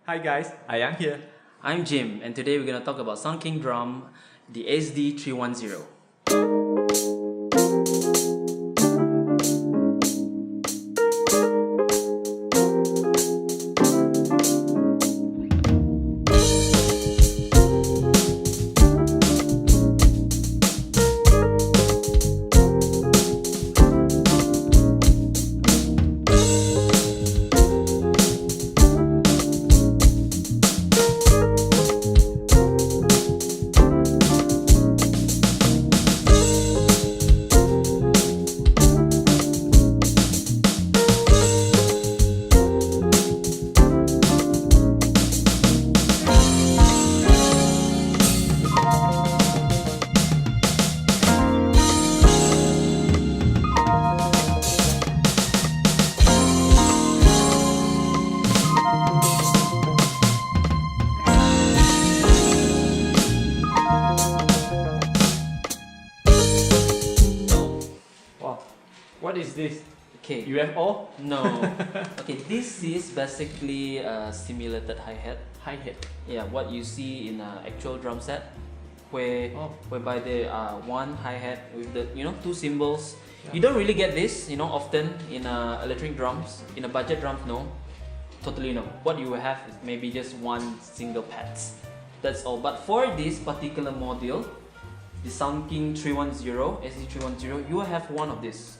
Hi guys, Ayang here. I'm Jim, and today we're going to talk about Sound King drum, the SD310. Wow, what is this? Okay. UFO? No. Okay, this is basically a simulated hi-hat. Hi-hat. Yeah, what you see in an actual drum set, whereby there are one hi-hat with the two cymbals. Yeah. You don't really get this often in electric drums. In a budget drums, no. Totally no. What you will have is maybe just one single pads. That's all. But for this particular module, the Sound King 310, SD310, you will have one of this.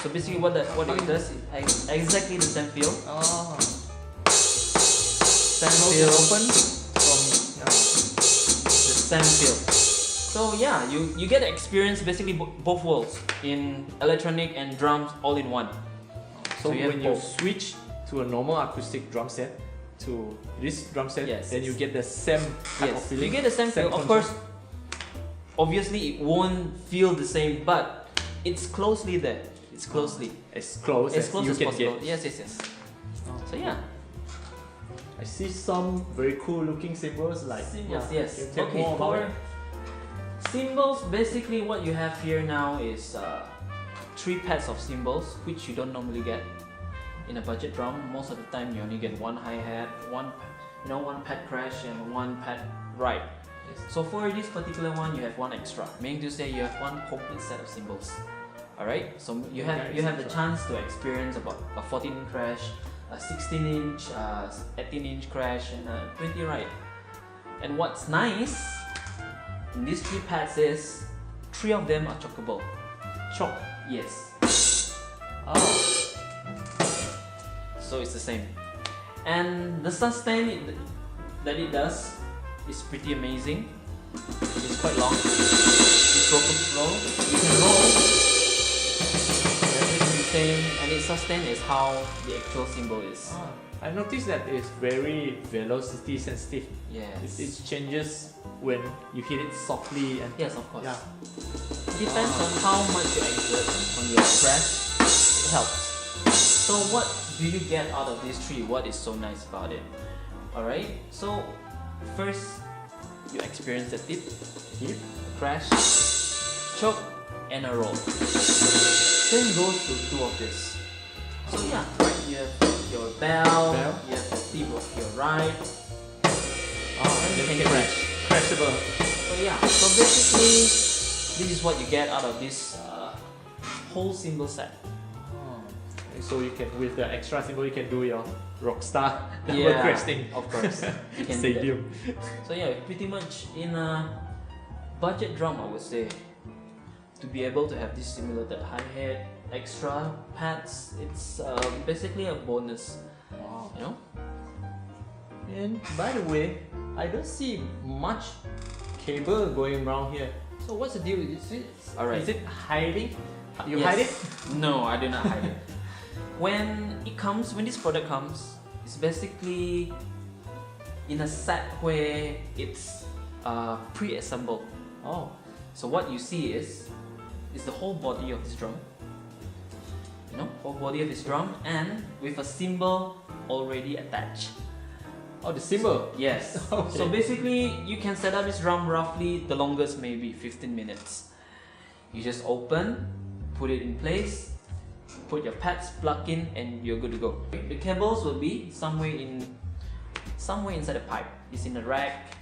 So basically what it does is exactly the same feel. Oh. Same So feel. open from The same feel. So yeah, you get to experience basically both worlds in electronic and drums all in one. So you have when you both. switch to a normal acoustic drum set to this drum set, Yes. then you get the same type of Yes, feeling. you get the same feel. Of control. course, obviously it won't feel the same, but it's closely there. It's closely. As close As as close you as can possible. get. Yes. So yeah. I see some very cool looking symbols like Cymbals, yeah, yes. can you tell Okay, more about for it? cymbals, basically what you have here now is 3 pads of cymbals, which you don't normally get in a budget drum. Most of the time you only get one hi-hat, one pad crash and one pad ride. Yes. So for this particular one, you have one extra, meaning to say you have one complete set of cymbals. Alright, so you have the chance to experience about a 14-inch crash, a 16-inch, 18-inch crash, and a 20 ride. And what's nice in these 3 pads is 3 of them are chockable. Chock. Yes. Oh. So it's the same. And the sustain that it does is pretty amazing. It's quite long. It's roll. You can roll. Everything the same, and its sustain is how the actual cymbal is. I noticed that it's very velocity sensitive. Yes. It changes when you hit it softly and Yes, of course. yeah. Depends on how much you exert on your crash. It helps. So what do you get out of these 3? What is so nice about it? Alright, so first you experience the tip, crash, choke, and a roll. Same goes to 2 of this. So yeah, right, you have your bell, you have the tip of your ride, and you then can crash. crashable. So yeah, so basically this is what you get out of this whole cymbal set. So you can, with the extra symbol, you can do your rockstar double Yeah, crash thing. of course. You can do that. Stadium. So yeah, pretty much in a budget drum, I would say, to be able to have this simulated hi-hat, extra pads, it's basically a bonus. Wow. You know? And by the way, I don't see much cable going around here. So what's the deal with this? Alright. Is it hiding? You Yes. hide it? No, I do not hide it. When this product comes, it's basically in a set where it's pre-assembled. Oh. So what you see is the whole body of this drum. Whole body of this drum, and with a cymbal already attached. Oh, the symbol. Yes. Okay. So basically, you can set up this drum roughly the longest maybe 15 minutes. You just open, put it in place, put your pads, plug in, and you're good to go. The cables will be somewhere somewhere inside the pipe. It's in the rack,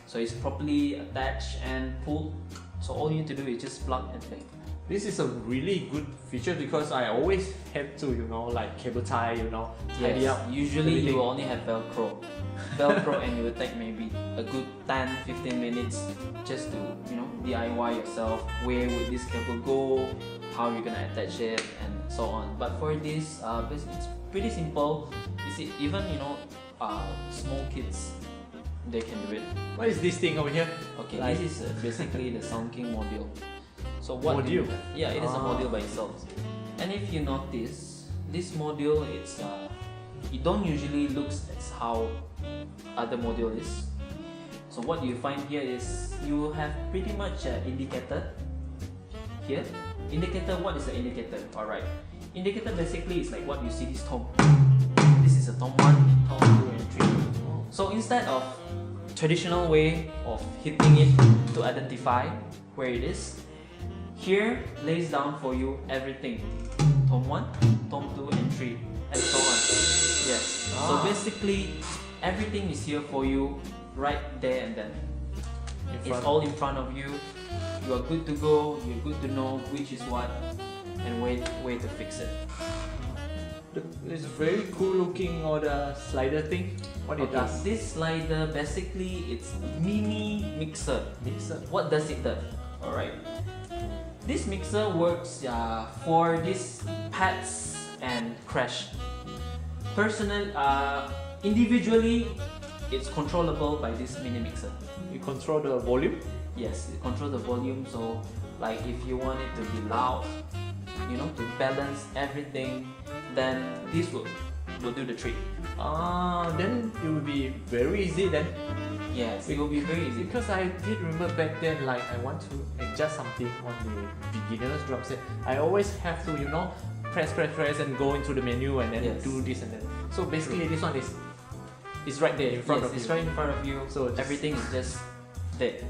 so it's properly attached and pulled. So all you need to do is just plug and play. This is a really good feature because I always have to, like cable tie, tidy up. Usually everything. you will only have Velcro, and it will take maybe a good 10-15 minutes just to DIY yourself. Where would this cable go? How you're gonna attach it, and so on. But for this, it's pretty simple. You see, even small kids, they can do it. What is this thing over here? Okay, Like- this is basically the Sound King module. So what do you Module? have? Yeah, it is a module by itself. And if you notice, this module, it don't usually looks as how other module is. So what you find here is you have pretty much an indicator here. Indicator, what is the indicator? Alright. Indicator basically is like what you see this tone. This is a tone 1, tone 2 and 3. So instead of traditional way of hitting it to identify where it is, here lays down for you everything. Tone 1, tone 2 and 3 and so on. Yes. So basically everything is here for you right there and then. It's all in front of you. You are good to go, you're good to know which is what and where to fix it. It's very cool looking, or the slider thing. What it does? This slider basically it's mini mixer. What does it do? Alright. This mixer works for these pads and crash. Individually, it's controllable by this mini mixer. You control the volume. Yes, it controls the volume. So, like if you want it to be loud, to balance everything, then this will do the trick. Then it will be very easy then. Yes, it will be very easy. Because I did remember back then, like I want to adjust something on the beginner's drum set. I always have to, press and go into the menu and then do this and that. So basically, this one is right there in front of you. It's right in front of you. So everything is just there.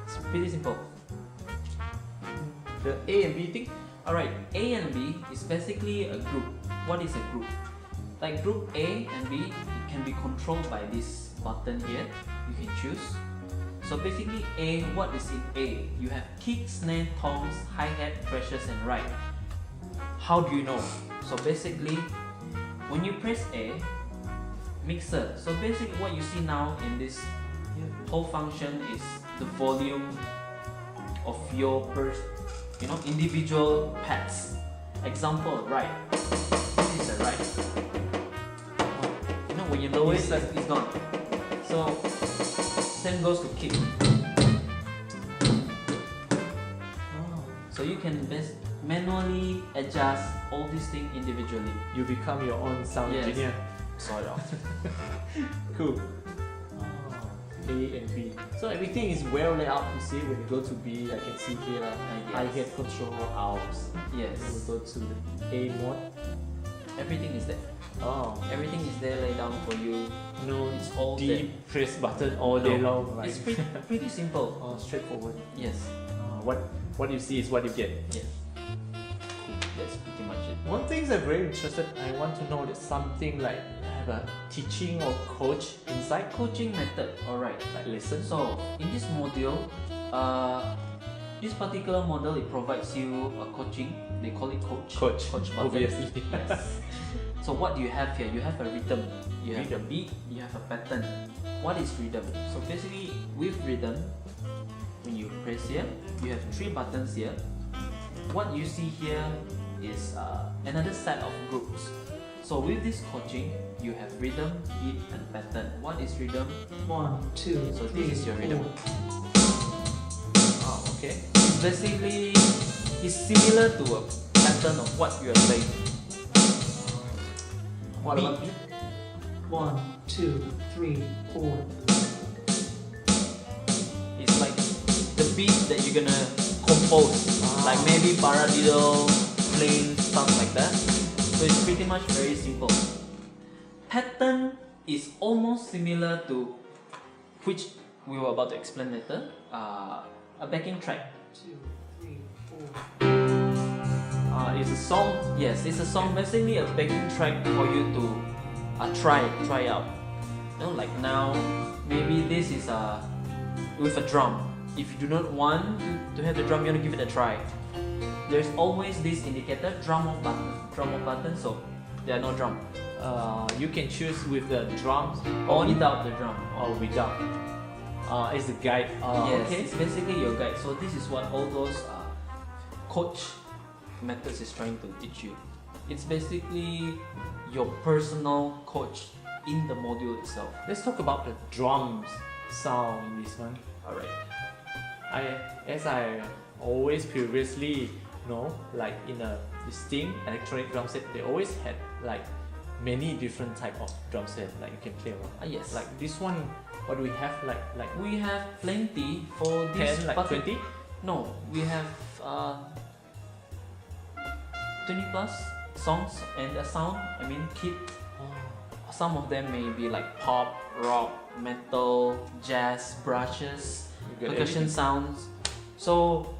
It's pretty simple. The A and B thing. Alright, A and B is basically a group. What is a group? Like group A and B, it can be controlled by this button here. You can choose. So basically A, what is in A? You have kick, snare, toms, hi-hat, crashes and ride. How do you know? So basically, when you press A, mixer. So basically what you see now in this whole function is the volume of your individual pads. Example, right. This is a right. When you lower it, it's gone. So same goes to kick. So you can manually adjust all these things individually. You become your own sound engineer. Sort of. Cool. A and B. So everything is well laid out. You see, when you go to B, I can see here hi-hat control, arms. Yes. When we go to the A mode, everything is there. Everything is there laid down for you. It's all D there. press button all day long. Right? It's pretty simple. Straightforward. Yes. What you see is what you get. Yes. Cool. That's pretty much it. One thing I'm very interested. I want to know that something like have a teaching or coach inside. Coaching method. Alright. Like listen. So in this module, this particular model, it provides you a coaching. They call it coach. Coach button. Obviously. Yes. So what do you have here? You have a rhythm. You have a beat. You have a pattern. What is rhythm? So basically, with rhythm, when you press here, you have 3 buttons here. What you see here is another set of groups. So with this coaching, you have rhythm, beat, and pattern. What is rhythm? 1, 2, So 3, this is your rhythm. 4. Okay. Basically, it's similar to a pattern of what you are playing. What beat. about you? 1, 2, 3, 4. It's like the beat that you're gonna compose, like maybe paradiddle, plain, stuff like that. So it's pretty much very simple. Pattern is almost similar to, which we were about to explain later, a backing track. 2, 3, 4. It's a song. Yes, it's a song, basically a backing track for you to try out. You know, like now, maybe this is with a drum. If you do not want to have the drum, you want to give it a try. There's always this indicator, drum off button, so there are no drum. You can choose with the drums Or without the drum. or without. It's the guide. Yes, Okay. it's basically your guide. So this is what all those coach methods is trying to teach you. It's basically your personal coach in the module itself. Let's talk about the drums sound in this one. Alright. As I always previously know, like in a distinct electronic drum set, they always had like many different type of drum set like you can play around. Yes. Like this one, what do we have? Like We have plenty for this 10, like 20? No, we have 20 plus songs and a sound. I mean, kit. Some of them may be like pop, rock, metal, jazz, brushes, You got percussion everything. sounds. So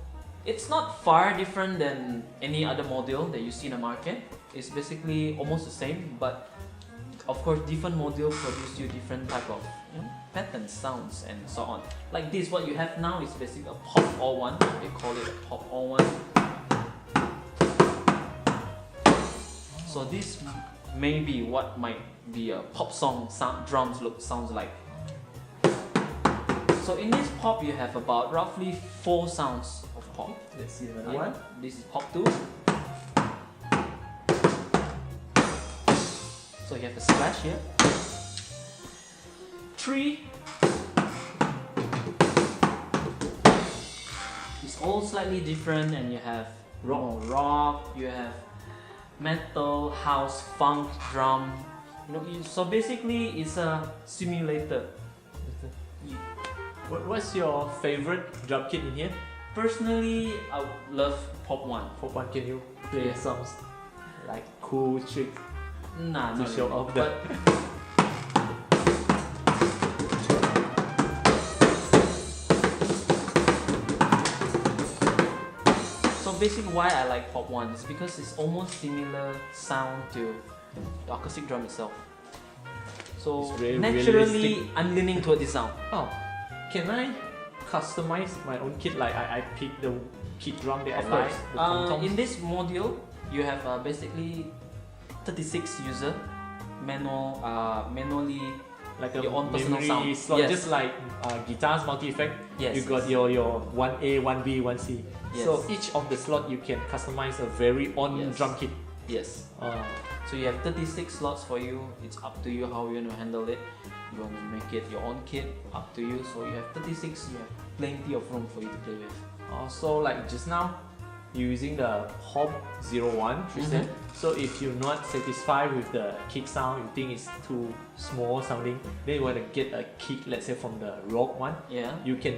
it's not far different than any other module that you see in the market. It's basically almost the same, but of course different module produce you different type of patterns, sounds, and so on. Like this, what you have now is basically a pop all-one. They call it a pop all-one. So this may be what might be a pop song sounds like. So in this pop, you have about roughly 4 sounds of pop. Let's see another one. This is pop 2. So you have a splash here. 3. It's all slightly different, and you have rock, you have metal, house, funk, drum. So basically, it's a simulator. What's your favorite drum kit in here? Personally, I love pop 1. Pop one, can you play Yeah. some like cool trick? Nah, To not show really. off the- So basically, why I like pop 1 is because it's almost similar sound to the acoustic drum itself. So It's very naturally, realistic. I'm leaning toward this sound. Oh, can I customize my own kit? Like I pick the kit drum that Of I like. course. The tom-toms? In this module, you have basically 36 user manually. like a your own personal memory sound. slot, Yes. just like guitars multi-effect. Yes, You got yes. your 1A, 1B, 1C. Yes. So each of the slot you can customize a very own Yes. drum kit. Yes. Uh, So you have 36 slots for you. It's up to you how you want to handle it. You want to make it your own kit, up to you. So you have 36, you have plenty of room for you to play with. so like just now, using the Pop 01, you said. So if you're not satisfied with the kick sound, you think it's too small sounding, then you want to get a kick, let's say from the rock one, Yeah. you can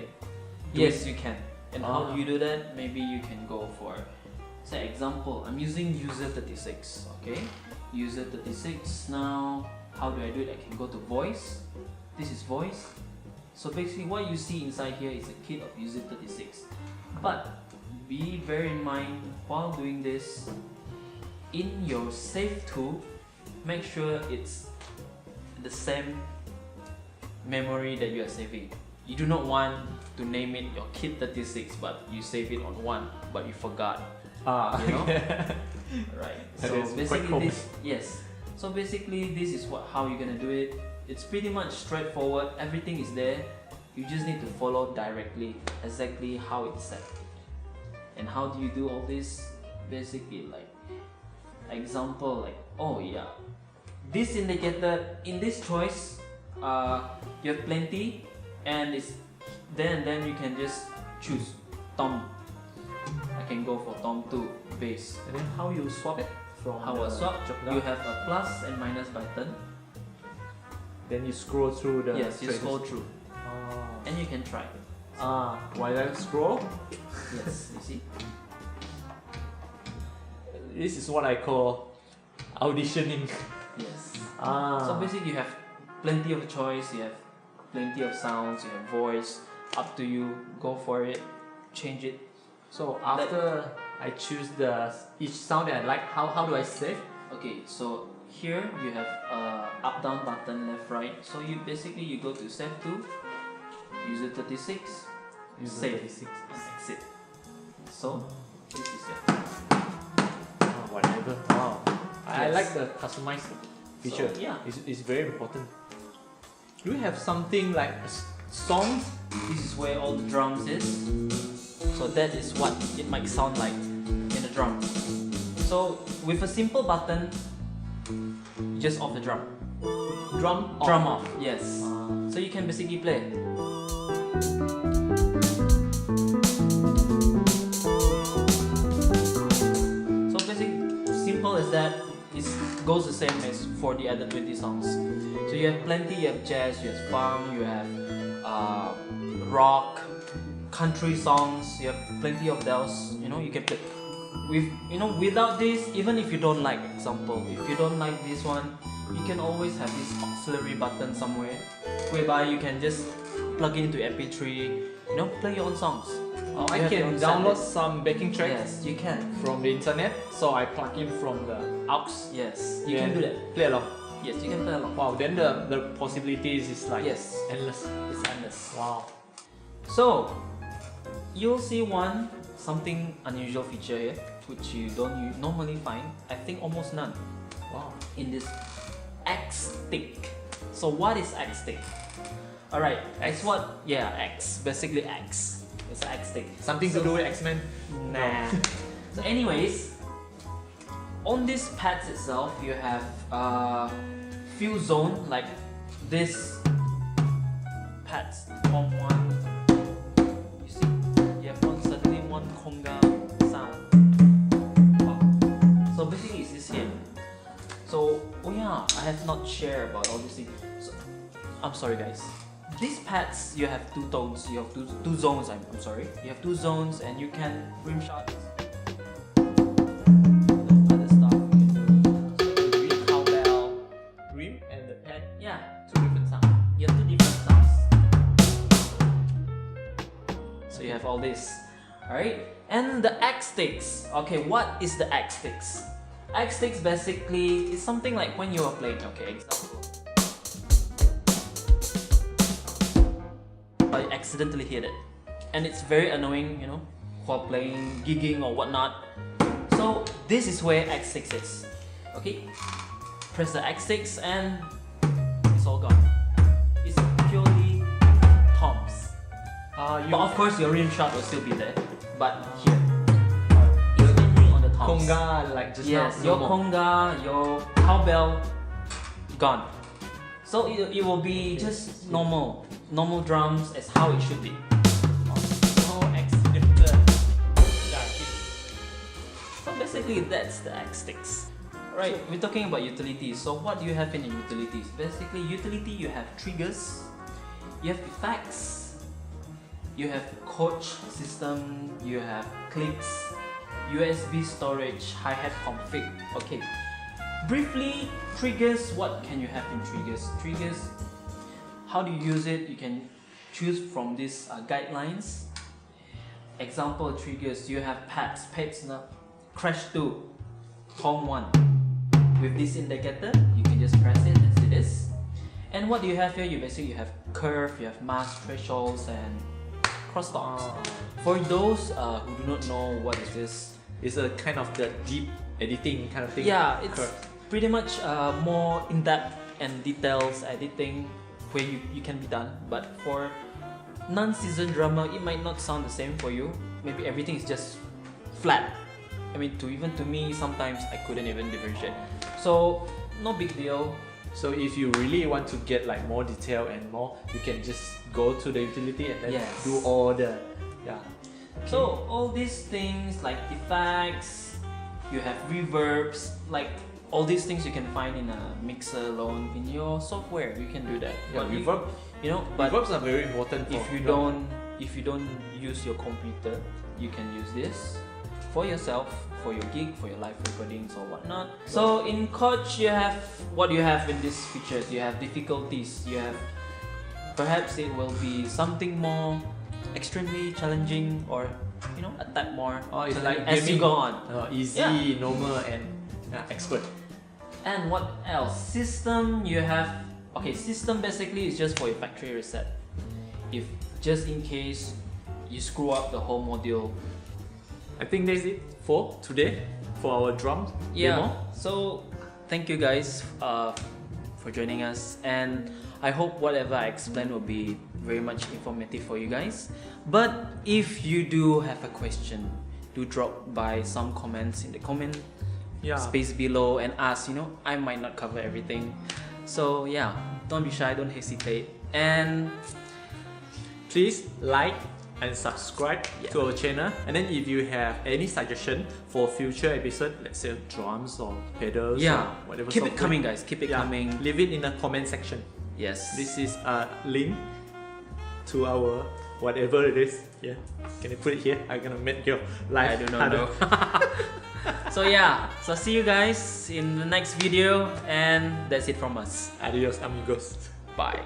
do Yes, it. you can. And how Ah. do you do that? Maybe you can go for, say, example. I'm using user 36. Okay, user 36. Now, how do I do it? I can go to voice. This is voice. So basically, what you see inside here is a kit of user 36. But be very in mind while doing this, in your save tool, make sure it's the same memory that you are saving. You do not want to name it your kit 36, but you save it on 1, but you forgot. You know? Right. That So is quite basically, common. yes. So basically, this is how you're gonna do it. It's pretty much straightforward. Everything is there. You just need to follow directly, exactly how it's set. And how do you do all this? Basically, like example, like this indicator in this choice, you have plenty, and it's then you can just choose tom. I can go for tom 2 bass. And then how you swap it from How the I swap? drop You down? have a plus and minus button. Then you scroll through the Yes, you traces. scroll through, Oh. and you can try. While I scroll, Yes, you see. this is what I call auditioning. Yes. Ah. So basically, you have plenty of choice. You have plenty of sounds. You have voice. Up to you. Go for it. Change it. So after I choose each sound that I like, how do I save? Okay. So here you have up down button, left right. So you basically you go to save to user 36, save 36. and exit. So this is it. Whatever. Wow. I Yes. like the customized feature. So, yeah. It's very important. Do we have something like songs? This is where all the drums is. So that is what it might sound like in the drum. So with a simple button, you just off the drum. Drum off. Drum off, yes. So you can basically play. So basically, simple as that. It goes the same as for the other 20 songs. So you have plenty. You have jazz, you have funk, you have rock, country songs. You have plenty of those. You know, you can play. Without this, even if you don't like, example, if you don't like this one, you can always have this auxiliary button somewhere, whereby you can just plug it into MP3. Play your own songs. I You have your can own download setlist. some backing tracks Yes, you can. from the internet, so I plug in from the aux. Yes, you then can do that. Play along. Yes, you can play along. Wow, then the possibilities is like Yes, endless. it's endless. Wow. So you'll see something unusual feature here, which you don't normally find. I think almost none. Wow. In this X stick. So what is X stick? Alright, X what? Yeah, X. Basically X. It's an X stick. Something to do with X-Men? Nah. So anyways, on these pads itself, you have few zones like this pads. Form one. You see, you have suddenly one conga sound. Wow. So basically, it's this here. So I have not shared about all these things. So, I'm sorry, guys. These pads, you have two tones. You have two zones. I'm sorry. You have two zones, and you can rim shot. Other stuff you can do. So the rim, cowbell, rim, and the pad. Yeah, Two different sounds. you have two different sounds. So you have all this. Alright? And the X sticks. Okay, what is the X sticks? X sticks basically is something like when you are playing. Okay, example. I accidentally hit it. And it's very annoying, while playing, gigging or whatnot. So this is where X6 is. Okay? Press the X6 and it's all gone. It's purely toms. But of course your rim shot will still be there. But here, it's only on the toms. Conga, like just Yes, now. your no more. conga, your cowbell, gone. So it will be just normal drums as how it should be. No accidental. Yeah, So basically that's the X sticks. Right, we're talking about utilities. So what do you have in your utilities? Basically utility, you have triggers, you have effects, you have coach system, you have clicks, USB storage, hi-hat config. Okay. Briefly, triggers, what can you have in triggers? Triggers, how do you use it? You can choose from these guidelines. Example triggers, you have pads now. Crash 2, home 1. With this indicator, you can just press it as it is. And what do you have here? You basically have curve, you have mask, thresholds, and crosstalks. For those who do not know what is this, it's a kind of the deep editing kind of thing. yeah, it's Curve. pretty much more in-depth and details editing where you can be done. But for non-seasoned drummer, it might not sound the same for you. Maybe everything is just flat. I mean, even to me, sometimes I couldn't even differentiate. So no big deal. So if you really want to get like more detail and more, you can just go to the utility and then Yes. do all the So all these things like effects, you have reverbs, like all these things you can find in a mixer alone in your software. You can do that. Yeah, But reverb. but Reverbs are very important. if for you drum. don't use your computer, you can use this for yourself, for your gig, for your live recordings or whatnot. So in Coach, you have what you have in these features. You have difficulties. You have perhaps it will be something more extremely challenging, or a tad more Oh, it's challenging like as you gaming. go on. Easy, Yeah. normal, and expert. And what else? System, you have, okay, system basically is just for your factory reset. If just in case you screw up the whole module. I think that's it for today for our drum demo. So thank you guys for joining us, and I hope whatever I explained will be very much informative for you guys. But if you do have a question, do drop by some comments in the comment space below and ask. You know, I might not cover everything, so yeah, don't be shy, don't hesitate, and please like and subscribe to our channel. And then if you have any suggestion for future episode, let's say drums or pedals or whatever, keep it coming, guys, keep it coming. Leave it in the comment section. Yes, this is a link to our whatever it is. Yeah, can I put it here? I'm gonna make your life I don't harder. know. So yeah, so see you guys in the next video, and that's it from us. Adios amigos. Bye.